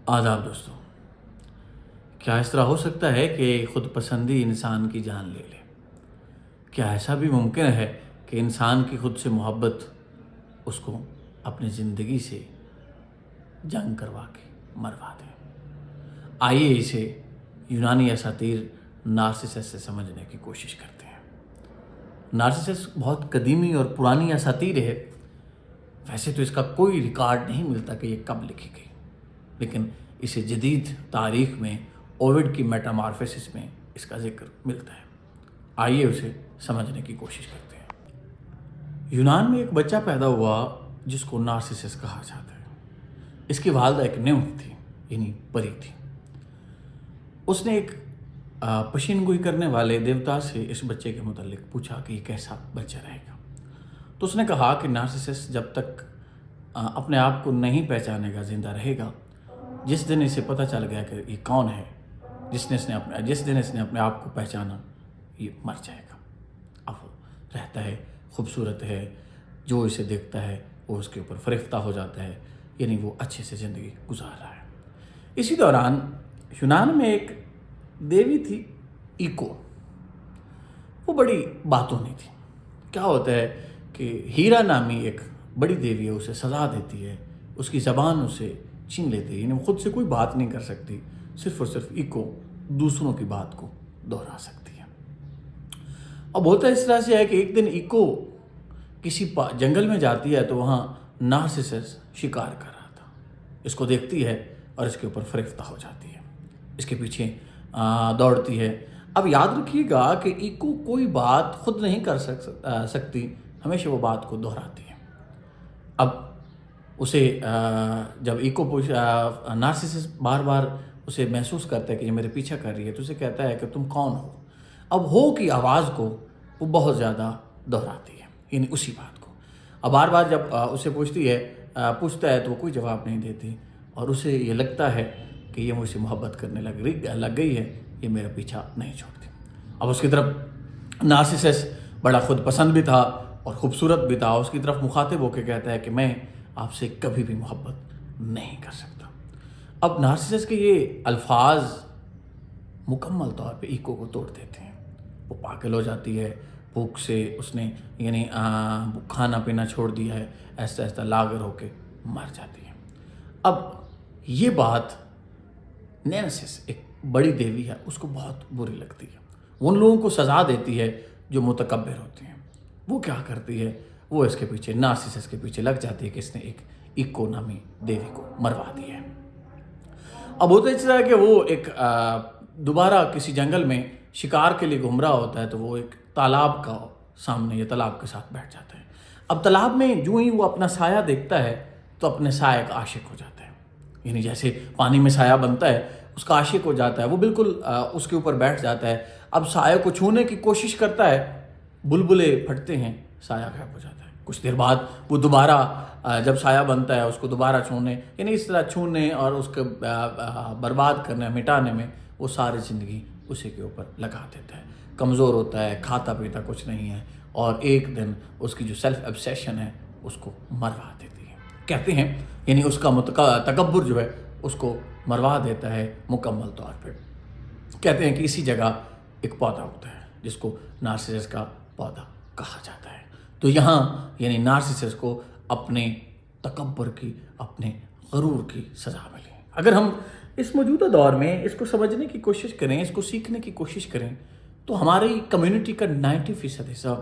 آداب دوستوں، کیا اس طرح ہو سکتا ہے کہ خود پسندی انسان کی جان لے لے؟ کیا ایسا بھی ممکن ہے کہ انسان کی خود سے محبت اس کو اپنی زندگی سے جنگ کروا کے مروا دے؟ آئیے اسے یونانی اساطیر نارسسس سے سمجھنے کی کوشش کرتے ہیں۔ نارسسس بہت قدیمی اور پرانی اساطیر ہے۔ ویسے تو اس کا کوئی ریکارڈ نہیں ملتا کہ یہ کب لکھی گئی، لیکن اسے جدید تاریخ میں اووڈ کی میٹامارفسس میں اس کا ذکر ملتا ہے۔ آئیے اسے سمجھنے کی کوشش کرتے ہیں۔ یونان میں ایک بچہ پیدا ہوا جس کو نارسسس کہا جاتا ہے۔ اس کی والدہ ایک نیمف تھی، یعنی پری تھی۔ اس نے ایک پشین گوئی کرنے والے دیوتا سے اس بچے کے متعلق پوچھا کہ یہ کیسا بچہ رہے گا۔ تو اس نے کہا کہ نارسسس جب تک اپنے آپ کو نہیں پہچانے گا زندہ رہے گا، جس دن اسے پتہ چل گیا کہ یہ کون ہے، جس دن اس نے اپنے آپ کو پہچانا، یہ مر جائے گا۔ اب وہ رہتا ہے، خوبصورت ہے، جو اسے دیکھتا ہے وہ اس کے اوپر فریفتہ ہو جاتا ہے، یعنی وہ اچھے سے زندگی گزار رہا ہے۔ اسی دوران یونان میں ایک دیوی تھی، ایکو۔ وہ بڑی باتوں نہیں تھی۔ کیا ہوتا ہے کہ ہیرا نامی ایک بڑی دیوی ہے، اسے سزا دیتی ہے، اس کی زبان اسے چھین لیتی ہے، یعنی وہ خود سے کوئی بات نہیں کر سکتی، صرف اور صرف ایکو دوسروں کی بات کو دہرا سکتی ہے۔ اب ہوتا اس طرح سے ہے کہ ایک دن ایکو کسی جنگل میں جاتی ہے تو وہاں نارسسس شکار کر رہا تھا۔ اس کو دیکھتی ہے اور اس کے اوپر فریفتہ ہو جاتی ہے، اس کے پیچھے دوڑتی ہے۔ اب یاد رکھیے گا کہ ایکو کوئی بات خود نہیں کر سکتی، ہمیشہ وہ بات کو دہراتی ہے۔ اب اسے جب ایکو نارسسس بار بار اسے محسوس کرتا ہے کہ یہ میرے پیچھا کر رہی ہے، تو اسے کہتا ہے کہ تم کون ہو؟ اب ہو کی آواز کو وہ بہت زیادہ دہراتی ہے، یعنی اسی بات کو۔ اب بار بار جب اسے پوچھتا ہے تو وہ کوئی جواب نہیں دیتی، اور اسے یہ لگتا ہے کہ یہ مجھ سے محبت کرنے لگ گئی ہے، یہ میرا پیچھا نہیں چھوڑتی۔ اب اس کی طرف نارسسس بڑا خود پسند بھی تھا اور خوبصورت بھی تھا، اس کی طرف مخاطب ہو کے کہتا ہے کہ میں آپ سے کبھی بھی محبت نہیں کر سکتا۔ اب نارسسس کے یہ الفاظ مکمل طور پہ ایکو کو توڑ دیتے ہیں۔ وہ پاگل ہو جاتی ہے، بھوک سے اس نے یعنی کھانا پینا چھوڑ دیا ہے، ایسا ایسا لاغر ہو کے مر جاتی ہے۔ اب یہ بات نارسسس ایک بڑی دیوی ہے، اس کو بہت بری لگتی ہے۔ وہ ان لوگوں کو سزا دیتی ہے جو متکبر ہوتے ہیں۔ وہ کیا کرتی ہے؟ وہ اس کے پیچھے نارسسس کے پیچھے لگ جاتی ہے کہ اس نے ایک ایکو نامی دیوی کو مروا دیا ہے۔ اب ہوتا اس طرح کہ وہ ایک دوبارہ کسی جنگل میں شکار کے لیے گھوم رہا ہوتا ہے، تو وہ ایک تالاب کا سامنے یا تالاب کے ساتھ بیٹھ جاتا ہے۔ اب تالاب میں جو ہی وہ اپنا سایہ دیکھتا ہے تو اپنے سایہ کا عاشق ہو جاتا ہے، یعنی جیسے پانی میں سایہ بنتا ہے اس کا عاشق ہو جاتا ہے۔ وہ بالکل اس کے اوپر بیٹھ جاتا ہے۔ اب سایہ کو چھونے کی کوشش کرتا ہے، بلبلے پھٹتے ہیں، سایہ غائب ہو جاتا ہے۔ کچھ دیر بعد وہ دوبارہ جب سایہ بنتا ہے اس کو دوبارہ چھونے، یعنی اس طرح چھونے اور اس کے برباد کرنے، مٹانے میں وہ ساری زندگی اسی کے اوپر لگا دیتا ہے۔ کمزور ہوتا ہے، کھاتا پیتا کچھ نہیں ہے، اور ایک دن اس کی جو سیلف ایبسیشن ہے اس کو مروا دیتی ہے۔ کہتے ہیں یعنی اس کا تکبر جو ہے اس کو مروا دیتا ہے مکمل طور پہ۔ کہتے ہیں کہ اسی جگہ ایک پودا ہوتا ہے جس کو نارسسس کا پودا کہا جاتا ہے۔ تو یہاں یعنی نارسسس کو اپنے تکبر کی، اپنے غرور کی سزا ملی۔ اگر ہم اس موجودہ دور میں اس کو سمجھنے کی کوشش کریں، اس کو سیکھنے کی کوشش کریں، تو ہماری کمیونٹی کا 90% حصہ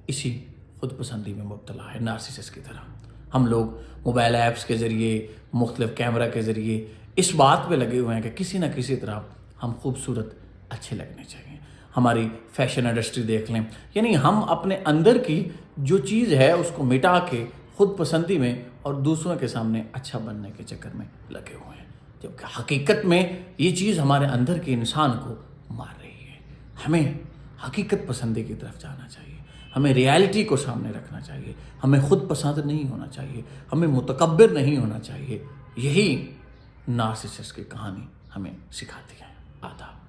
اسی خود پسندی میں مبتلا ہے، نارسسس کی طرح۔ ہم لوگ موبائل ایپس کے ذریعے، مختلف کیمرہ کے ذریعے اس بات پہ لگے ہوئے ہیں کہ کسی نہ کسی طرح ہم خوبصورت اچھے لگنے چاہیے۔ ہماری فیشن انڈسٹری دیکھ لیں، یعنی ہم اپنے اندر کی جو چیز ہے اس کو مٹا کے خود پسندی میں اور دوسروں کے سامنے اچھا بننے کے چکر میں لگے ہوئے ہیں، جبکہ حقیقت میں یہ چیز ہمارے اندر کے انسان کو مار رہی ہے۔ ہمیں حقیقت پسندی کی طرف جانا چاہیے، ہمیں ریالٹی کو سامنے رکھنا چاہیے، ہمیں خود پسند نہیں ہونا چاہیے، ہمیں متکبر نہیں ہونا چاہیے۔ یہی نارسسس کی کہانی ہمیں سکھاتی ہے۔ آداب۔